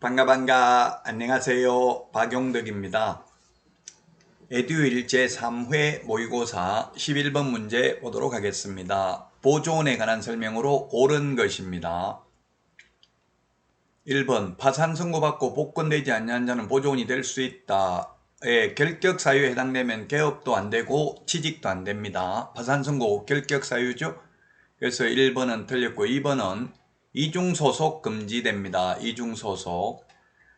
반가 안녕하세요. 박용덕입니다. 에듀윌 제3회 모의고사 11번 문제 보도록 하겠습니다. 보존에 관한 설명으로 옳은 것입니다. 1번 파산 선고받고 복권되지 않는 자는 보존이 될 수 있다. 결격 사유에 해당되면 개업도 안되고 취직도 안됩니다. 파산 선고 결격 사유죠. 그래서 1번은 틀렸고 2번은 이중소속 금지됩니다. 이중소속.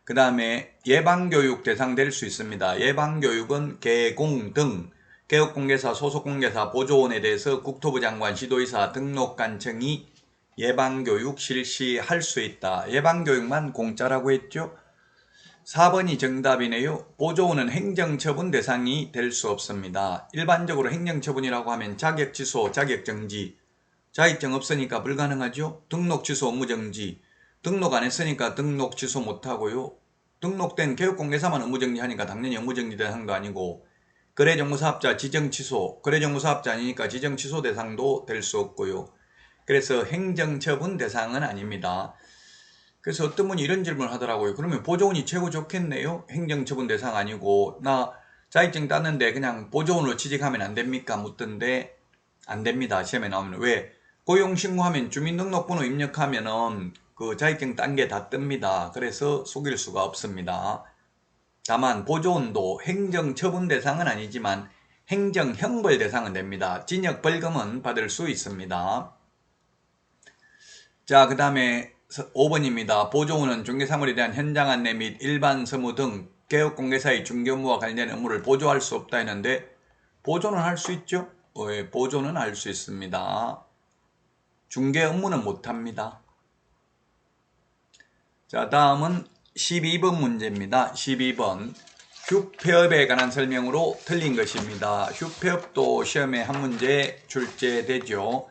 그 다음에 예방교육 대상 될 수 있습니다. 예방교육은 개공 등 개업공개사, 소속공개사, 보조원에 대해서 국토부 장관, 시도의사, 등록관청이 예방교육 실시할 수 있다. 예방교육만 공짜라고 했죠. 4번이 정답이네요. 보조원은 행정처분 대상이 될 수 없습니다. 일반적으로 행정처분이라고 하면 자격취소, 자격정지, 자격증 없으니까 불가능하죠. 등록 취소, 업무정지, 등록 안 했으니까 등록 취소 못하고요. 등록된 개업공개사만 업무정지하니까 당연히 업무정지 대상도 아니고, 거래정보사업자 지정취소, 거래정보사업자 아니니까 지정취소 대상도 될 수 없고요. 그래서 행정처분 대상은 아닙니다. 그래서 어떤 분이 이런 질문을 하더라고요. 그러면 보조원이 최고 좋겠네요. 행정처분 대상 아니고 나 자격증 땄는데 그냥 보조원으로 취직하면 안 됩니까? 묻던데 안 됩니다. 시험에 나오면. 왜? 고용신고하면 주민등록번호 입력하면은 그 자격증 딴 게 다 뜹니다. 그래서 속일 수가 없습니다. 다만 보조원도 행정처분 대상은 아니지만 행정형벌 대상은 됩니다. 징역 벌금은 받을 수 있습니다. 자, 그 다음에 5번입니다. 보조원은 중개사물에 대한 현장 안내 및 일반 서무 등 개업공개사의 중개 업무와 관련된 업무를 보조할 수 없다 했는데 보조는 할 수 있죠? 보조는 할 수 있습니다. 중개 업무는 못합니다. 자, 다음은 12번 문제입니다. 12번 휴폐업에 관한 설명으로 틀린 것입니다. 휴폐업도 시험에 한 문제 출제되죠.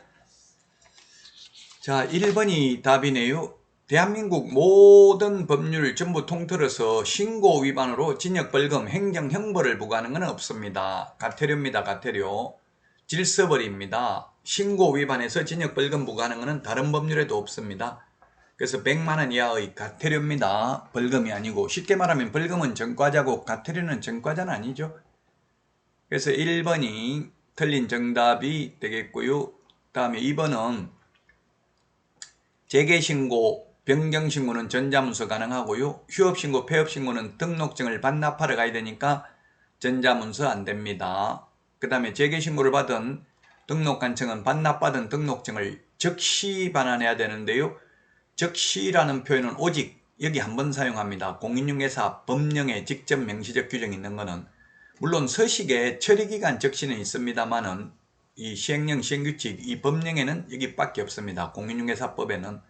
자, 1번이 답이네요. 대한민국 모든 법률을 전부 통틀어서 신고 위반으로 징역벌금, 행정형벌을 부과하는 것은 없습니다. 가태료입니다. 가태료. 질서벌입니다. 신고 위반해서 징역벌금 부과하는 것은 다른 법률에도 없습니다. 그래서 100만원 이하의 가태료입니다. 벌금이 아니고, 쉽게 말하면 벌금은 전과자고 가태료는 전과자는 아니죠. 그래서 1번이 틀린 정답이 되겠고요. 다음에 2번은 재개신고, 변경신고는 전자문서 가능하고요. 휴업신고, 폐업신고는 등록증을 반납하러 가야 되니까 전자문서 안됩니다. 그 다음에 재개신고를 받은 등록관청은 반납받은 등록증을 즉시 반환해야 되는데요. 즉시라는 표현은 오직 여기 한 번 사용합니다. 공인중개사 법령에 직접 명시적 규정이 있는 것은, 물론 서식에 처리기간 즉시는 있습니다만은 이 시행령, 시행규칙, 이 법령에는 여기밖에 없습니다. 공인중개사법에는.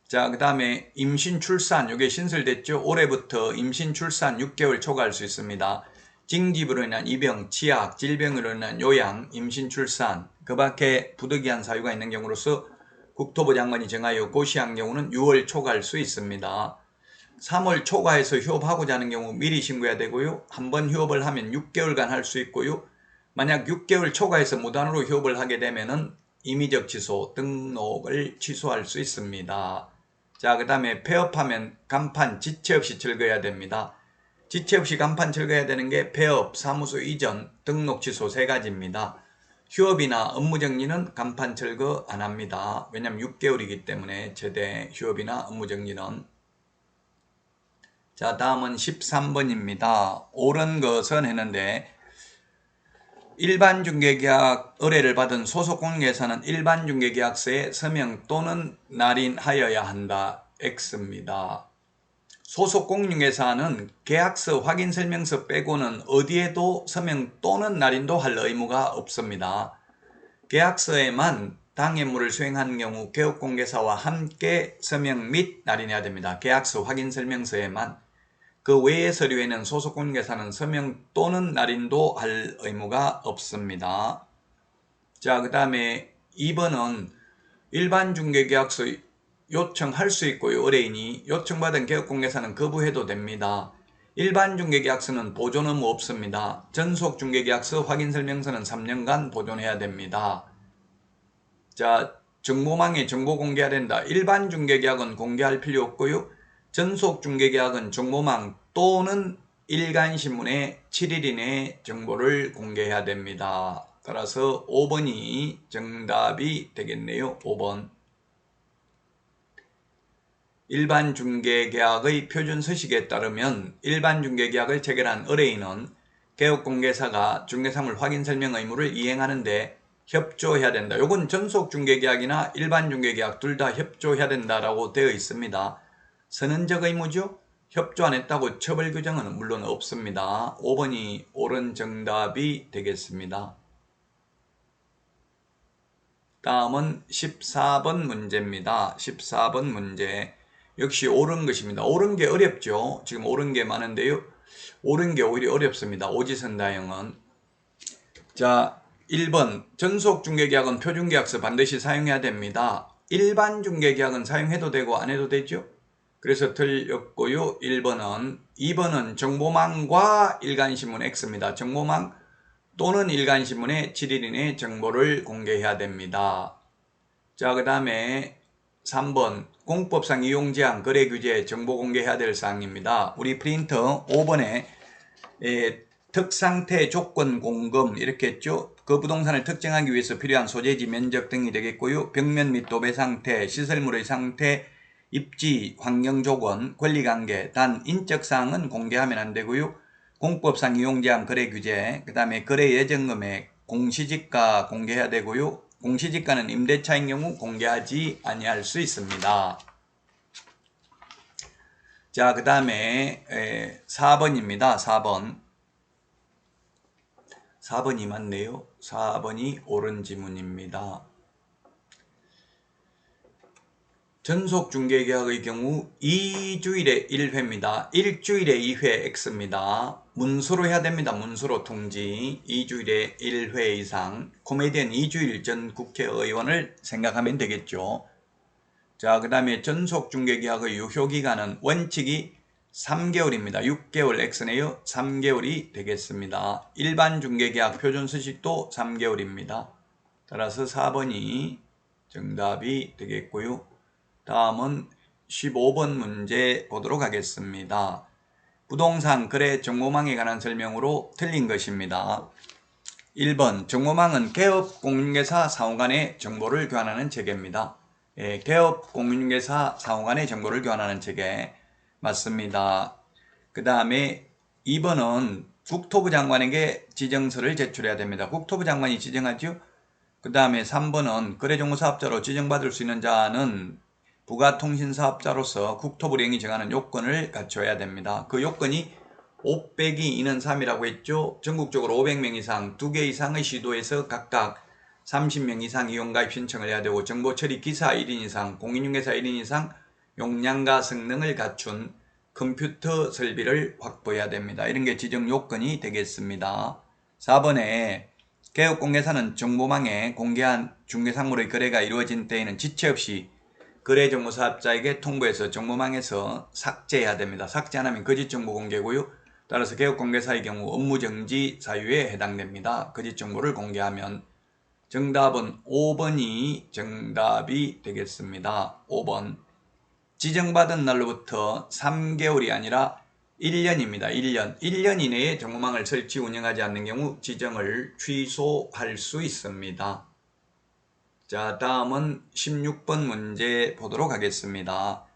자, 그 다음에 임신, 출산, 이게 신설됐죠. 올해부터 임신, 출산 6개월 초과할 수 있습니다. 징집으로 인한 입영, 치약, 질병으로 인한 요양, 임신, 출산, 그 밖에 부득이한 사유가 있는 경우로서 국토부 장관이 정하여 고시한 경우는 6월 초과할 수 있습니다. 3월 초과해서 휴업하고자 하는 경우 미리 신고해야 되고요. 한번 휴업을 하면 6개월간 할 수 있고요. 만약 6개월 초과해서 무단으로 휴업을 하게 되면은 임의적 취소, 등록을 취소할 수 있습니다. 자, 그 다음에 폐업하면 간판 지체 없이 철거해야 됩니다. 지체 없이 간판 철거해야 되는 게 폐업, 사무소 이전, 등록 취소 3가지입니다. 휴업이나 업무정지는 간판 철거 안 합니다. 왜냐하면 6개월이기 때문에 최대 휴업이나 업무정지는. 자, 다음은 13번입니다. 옳은 것은 했는데, 일반 중개계약 의뢰를 받은 소속공개사는 일반 중개계약서에 서명 또는 날인하여야 한다. X입니다. 소속공인중개사는 계약서 확인설명서 빼고는 어디에도 서명 또는 날인도 할 의무가 없습니다. 계약서에만 당해물을 수행하는 경우 개업공개사와 함께 서명 및 날인해야 됩니다. 계약서 확인설명서에만. 그 외의 서류에는 소속공인중개사는 서명 또는 날인도 할 의무가 없습니다. 자, 그 다음에 2번은 일반 중개계약서 요청할 수 있고요. 의뢰인이 요청받은 개업공개사는 거부해도 됩니다. 일반 중개계약서는 보존 의무 없습니다. 전속 중개계약서 확인설명서는 3년간 보존해야 됩니다. 자, 정보망에 정보 공개해야 된다. 일반 중개계약은 공개할 필요 없고요. 전속중개계약은 정보망 또는 일간신문에 7일 이내 정보를 공개해야 됩니다. 따라서 5번이 정답이 되겠네요. 5번. 일반 중개계약의 표준 서식에 따르면 일반 중개계약을 체결한 의뢰인은 개업공개사가 중개사물 확인 설명 의무를 이행하는데 협조해야 된다. 요건 전속 중개계약이나 일반 중개계약 둘 다 협조해야 된다라고 되어 있습니다. 선언적 의무죠. 협조 안 했다고 처벌 규정은 물론 없습니다. 5번이 옳은 정답이 되겠습니다. 다음은 14번 문제입니다. 14번 문제. 역시 옳은 것입니다. 옳은 게 어렵죠. 지금 옳은 게 많은데요. 옳은 게 오히려 어렵습니다. 오지선다형은. 자, 1번 전속 중개계약은 표준계약서 반드시 사용해야 됩니다. 일반 중개계약은 사용해도 되고 안 해도 되죠. 그래서 틀렸고요. 1번은. 2번은 정보망과 일간신문 X입니다. 정보망 또는 일간신문에 7일 이내 정보를 공개해야 됩니다. 자, 그 다음에 3번 공법상 이용제한 거래규제 정보 공개해야 될 사항입니다. 우리 프린터 5번에 특상태 조건 공금 이렇게 했죠. 그 부동산을 특정하기 위해서 필요한 소재지 면적 등이 되겠고요. 벽면 및 도배 상태, 시설물의 상태, 입지, 환경조건, 권리관계, 단 인적사항은 공개하면 안 되고요. 공법상 이용제한 거래규제, 그 다음에 거래 예정금액, 공시지가 공개해야 되고요. 공시지가는 임대차인 경우 공개하지 아니할 수 있습니다. 자, 그 다음에 4번입니다. 4번. 4번이 맞네요. 4번이 옳은 지문입니다. 전속중개계약의 경우 2주일에 1회입니다. 일주일에 2회 X입니다. 문서로 해야 됩니다. 문서로 통지. 2주일에 1회 이상. 코미디언 2주일 전 국회의원을 생각하면 되겠죠. 자, 그 다음에 전속중개계약의 유효기간은 원칙이 3개월입니다. 6개월 X네요. 3개월이 되겠습니다. 일반 중개계약 표준서식도 3개월입니다. 따라서 4번이 정답이 되겠고요. 다음은 15번 문제 보도록 하겠습니다. 부동산 거래 정보망에 관한 설명으로 틀린 것입니다. 1번 정보망은 개업공인중개사 상호 간의 정보를 교환하는 체계입니다. 개업공인중개사 상호 간의 정보를 교환하는 체계 맞습니다. 그 다음에 2번은 국토부 장관에게 지정서를 제출해야 됩니다. 국토부 장관이 지정하죠. 그 다음에 3번은 거래정보사업자로 지정받을 수 있는 자는 부가통신사업자로서 국토부령이 정하는 요건을 갖춰야 됩니다. 그 요건이 5 빼기 2는 3이라고 했죠. 전국적으로 500명 이상 2개 이상의 시도에서 각각 30명 이상 이용가입 신청을 해야 되고 정보처리 기사 1인 이상, 공인중개사 1인 이상 용량과 성능을 갖춘 컴퓨터 설비를 확보해야 됩니다. 이런 게 지정 요건이 되겠습니다. 4번에 개업공개사는 정보망에 공개한 중개상물의 거래가 이루어진 때에는 지체 없이 거래정보사업자에게 통보해서 정보망에서 삭제해야 됩니다. 삭제 안 하면 거짓정보 공개고요. 따라서 개업공개사의 경우 업무정지 사유에 해당됩니다. 거짓정보를 공개하면. 정답은 5번이 정답이 되겠습니다. 5번. 지정받은 날로부터 3개월이 아니라 1년입니다. 1년. 1년 이내에 정보망을 설치 운영하지 않는 경우 지정을 취소할 수 있습니다. 자, 다음은 16번 문제 보도록 하겠습니다.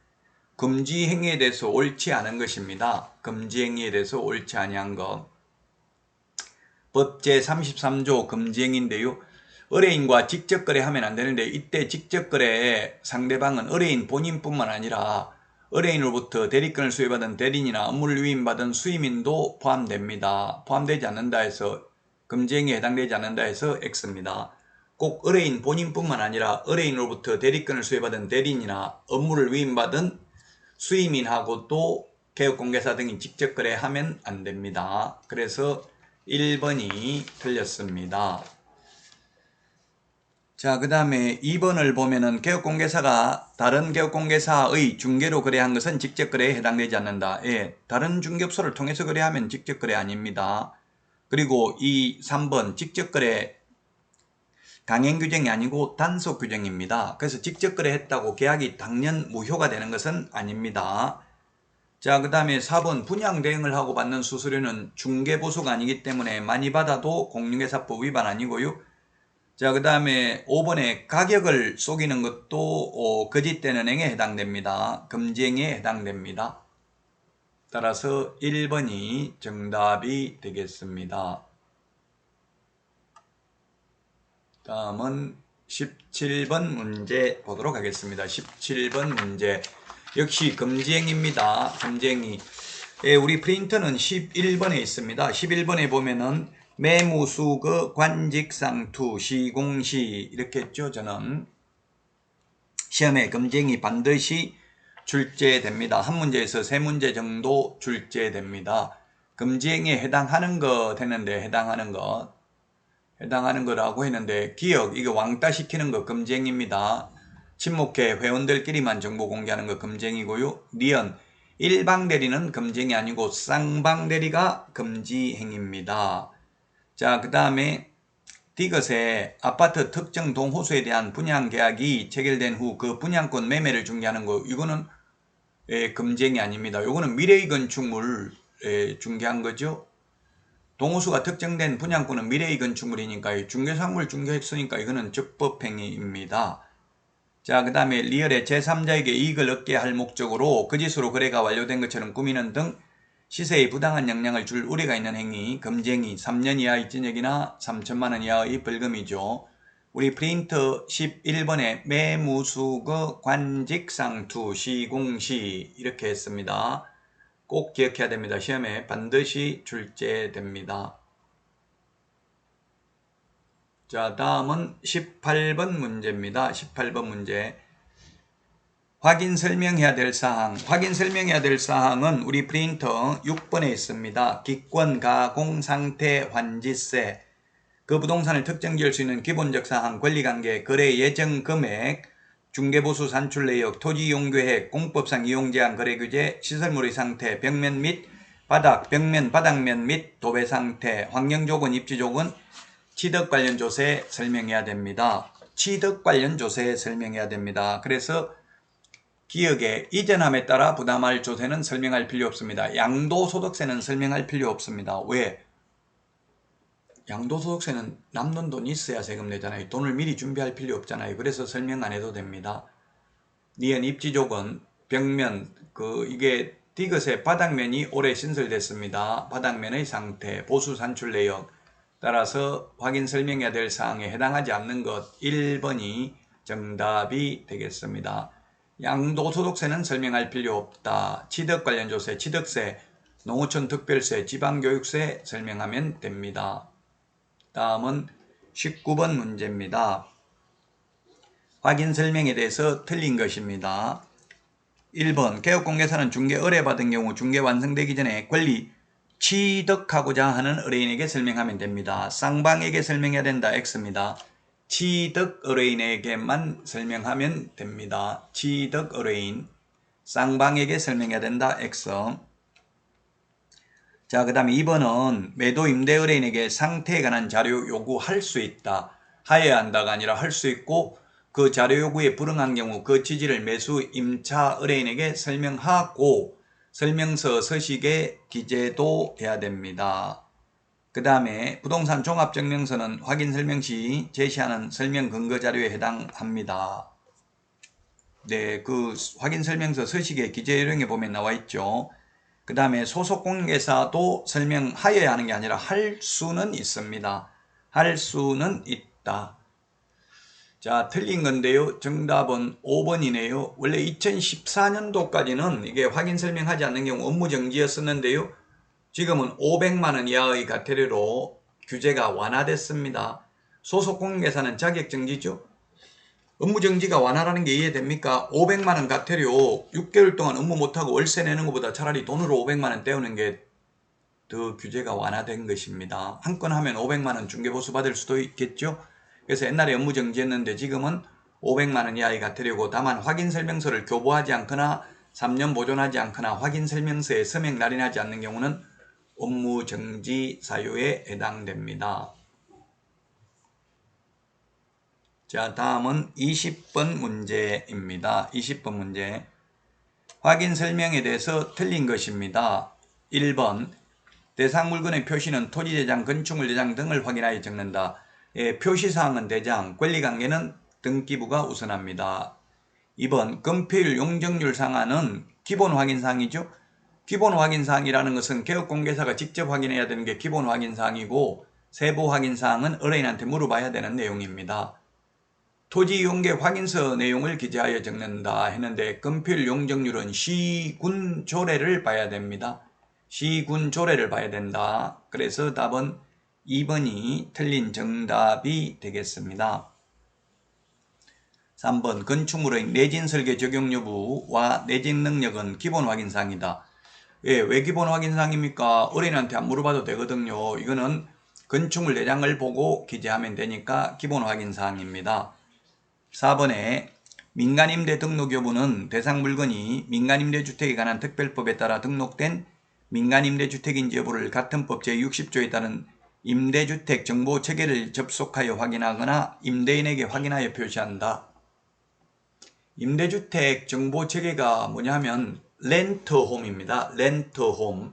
금지 행위에 대해서 옳지 않은 것입니다. 금지 행위에 대해서 옳지 아니한 것. 법 제33조 금지 행위인데요. 의뢰인과 직접 거래하면 안 되는데 이때 직접 거래에 상대방은 의뢰인 본인뿐만 아니라 의뢰인으로부터 대리권을 수여받은 대리인이나 업무를 위임받은 수임인도 포함됩니다. 포함되지 않는다 해서 금지 행위에 해당되지 않는다 해서 X입니다. 꼭 의뢰인 본인뿐만 아니라 의뢰인으로부터 대리권을 수여받은 대리인이나 업무를 위임받은 수임인하고도 개업공개사 등이 직접 거래하면 안 됩니다. 그래서 1번이 틀렸습니다. 자, 그 다음에 2번을 보면은 개업공개사가 다른 개업공개사의 중개로 거래한 것은 직접 거래에 해당되지 않는다. 다른 중개업소를 통해서 거래하면 직접 거래 아닙니다. 그리고 3번 직접 거래 강행 규정이 아니고 단속 규정입니다. 그래서 직접 거래했다고 계약이 당연 무효가 되는 것은 아닙니다. 자, 그 다음에 4번 분양대행을 하고 받는 수수료는 중개보수가 아니기 때문에 많이 받아도 공인중개사법 위반 아니고요. 자, 그 다음에 5번에 가격을 속이는 것도 거짓되는 행위에 해당됩니다. 금지행위에 해당됩니다. 따라서 1번이 정답이 되겠습니다. 다음은 17번 문제 보도록 하겠습니다. 17번 문제 역시 금지행위입니다. 금지행위. 우리 프린터는 11번에 있습니다. 11번에 보면은 매무수거 관직상투 시공시 이렇게 했죠. 저는 시험에 금지행위 반드시 출제됩니다. 한 문제에서 세 문제 정도 출제됩니다. 금지행위에 해당하는 거 되는데 해당하는 거라고 했는데 기억 이거 왕따 시키는 거 금지행위입니다. 친목회 회원들끼리만 정보 공개하는 거 금지행위고요. 니은 일방대리는 금지행위 아니고 쌍방대리가 금지행위입니다. 자, 그 다음에 디귿에 아파트 특정 동호수에 대한 분양계약이 체결된 후 그 분양권 매매를 중개하는 거 이거는 금지행위 아닙니다. 이거는 미래의 건축물 중개한 거죠. 동호수가 특정된 분양권은 미래의 건축물이니까 중개상물 중개했으니까 이거는 적법행위입니다. 자, 그 다음에 리얼의 제3자에게 이익을 얻게 할 목적으로 거짓으로 거래가 완료된 것처럼 꾸미는 등 시세에 부당한 영향을 줄 우려가 있는 행위, 금지행위, 3년 이하의 징역이나 3천만 원 이하의 벌금이죠. 우리 프린터 11번에 매무수거 관직상투 시공시 이렇게 했습니다. 꼭 기억해야 됩니다. 시험에 반드시 출제됩니다. 자, 다음은 18번 문제입니다. 18번 문제. 확인 설명해야 될 사항. 확인 설명해야 될 사항은 우리 프린터 6번에 있습니다. 기권, 가공, 상태, 환지세. 그 부동산을 특정 지을 수 있는 기본적 사항, 권리관계, 거래 예정 금액, 중개보수 산출 내역, 토지 이용 계획, 공법상 이용 제한 거래 규제, 시설물의 상태, 벽면 및 바닥, 벽면, 바닥면 및 도배 상태, 환경 조건, 입지 조건, 취득 관련 조세 설명해야 됩니다. 취득 관련 조세 설명해야 됩니다. 그래서 기억에 이전함에 따라 부담할 조세는 설명할 필요 없습니다. 양도소득세는 설명할 필요 없습니다. 왜? 양도소득세는 남는 돈이 있어야 세금 내잖아요. 돈을 미리 준비할 필요 없잖아요. 그래서 설명 안 해도 됩니다. 니은 입지조건, 벽면, 이게 디귿의 바닥면이 올해 신설됐습니다. 바닥면의 상태, 보수 산출 내역, 따라서 확인 설명해야 될 사항에 해당하지 않는 것 1번이 정답이 되겠습니다. 양도소득세는 설명할 필요 없다. 취득 관련 조세, 취득세, 농어촌 특별세, 지방교육세 설명하면 됩니다. 다음은 19번 문제입니다. 확인 설명에 대해서 틀린 것입니다. 1번 개업공개사는 중개 의뢰받은 경우 중개 완성되기 전에 권리 취득하고자 하는 의뢰인에게 설명하면 됩니다. 쌍방에게 설명해야 된다. X입니다. 취득 의뢰인에게만 설명하면 됩니다. 취득 의뢰인 쌍방에게 설명해야 된다. X. 자, 그 다음에 2번은 매도 임대 의뢰인에게 상태에 관한 자료 요구할 수 있다. 하여야 한다가 아니라 할 수 있고 그 자료 요구에 불응한 경우 그 취지를 매수 임차 의뢰인에게 설명하고 설명서 서식에 기재도 해야 됩니다. 그 다음에 부동산 종합증명서는 확인 설명 시 제시하는 설명 근거 자료에 해당합니다. 네, 그 확인 설명서 서식의 기재 요령에 보면 나와 있죠. 그 다음에 소속 공개사도 설명하여야 하는 게 아니라 할 수는 있습니다. 할 수는 있다. 자, 틀린 건데요. 정답은 5번이네요. 원래 2014년도까지는 이게 확인 설명하지 않는 경우 업무정지였었는데요. 지금은 500만원 이하의 과태료로 규제가 완화됐습니다. 소속공개사는 자격정지죠. 업무정지가 완화라는 게 이해됩니까? 500만원 과태료 6개월 동안 업무 못하고 월세 내는 것보다 차라리 돈으로 500만원 떼우는 게 더 규제가 완화된 것입니다. 한 건 하면 500만원 중개보수 받을 수도 있겠죠. 그래서 옛날에 업무정지했는데 지금은 500만원 이하의 과태료고 다만 확인설명서를 교부하지 않거나 3년 보존하지 않거나 확인설명서에 서명 날인하지 않는 경우는 업무정지 사유에 해당됩니다. 자, 다음은 20번 문제입니다. 20번 문제. 확인 설명에 대해서 틀린 것입니다. 1번 대상 물건의 표시는 토지 대장, 건축물 대장 등을 확인하여 적는다. 표시사항은 대장, 권리관계는 등기부가 우선합니다. 2번 건폐율 용적률 상한은 기본 확인사항이죠. 기본 확인사항이라는 것은 개업공개사가 직접 확인해야 되는 게 기본 확인사항이고 세부 확인사항은 의뢰인한테 물어봐야 되는 내용입니다. 토지 이용계 확인서 내용을 기재하여 적는다 했는데 건폐율 용적률은 시군 조례를 봐야 됩니다. 시군 조례를 봐야 된다. 그래서 답은 2번이 틀린 정답이 되겠습니다. 3번 건축물의 내진 설계 적용 여부와 내진 능력은 기본 확인사항이다. 왜 기본 확인사항입니까? 의뢰인한테 안 물어봐도 되거든요. 이거는 건축물 내장을 보고 기재하면 되니까 기본 확인사항입니다. 4번에 민간임대 등록 여부는 대상 물건이 민간임대주택에 관한 특별법에 따라 등록된 민간임대주택인지 여부를 같은 법 제60조에 따른 임대주택 정보 체계를 접속하여 확인하거나 임대인에게 확인하여 표시한다. 임대주택 정보 체계가 뭐냐면 렌트홈입니다. 렌트홈.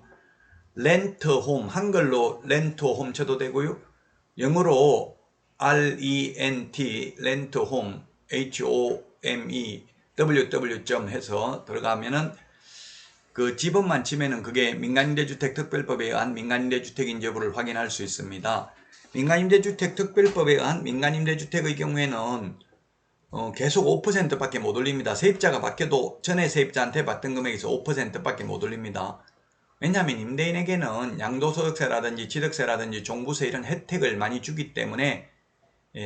렌트홈, 한글로 렌트홈 쳐도 되고요. 영어로 RENT, 렌트홈, HOME, www. 해서 들어가면은 그 지번만 치면은 그게 민간임대주택 특별법에 의한 민간임대주택인지 여부를 확인할 수 있습니다. 민간임대주택 특별법에 의한 민간임대주택의 경우에는 계속 5%밖에 못 올립니다. 세입자가 바뀌어도 전에 세입자한테 받던 금액에서 5%밖에 못 올립니다. 왜냐하면 임대인에게는 양도소득세라든지 취득세라든지 종부세 이런 혜택을 많이 주기 때문에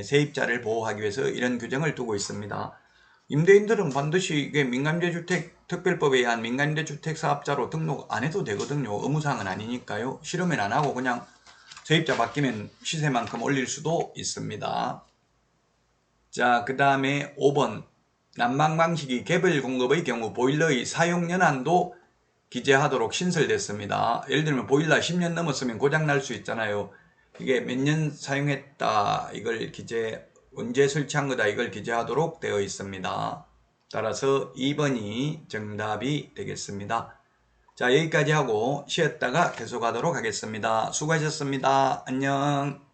세입자를 보호하기 위해서 이런 규정을 두고 있습니다. 임대인들은 반드시 이게 민간임대주택 특별법에 의한 민간임대주택 사업자로 등록 안 해도 되거든요. 의무사항은 아니니까요. 싫으면 안 하고 그냥 세입자 바뀌면 시세만큼 올릴 수도 있습니다. 자, 그 다음에 5번 난방방식이 개별 공급의 경우 보일러의 사용연한도 기재하도록 신설됐습니다. 예를 들면 보일러 10년 넘었으면 고장날 수 있잖아요. 이게 몇 년 사용했다 이걸 언제 설치한 거다 이걸 기재하도록 되어 있습니다. 따라서 2번이 정답이 되겠습니다. 자, 여기까지 하고 쉬었다가 계속하도록 하겠습니다. 수고하셨습니다. 안녕.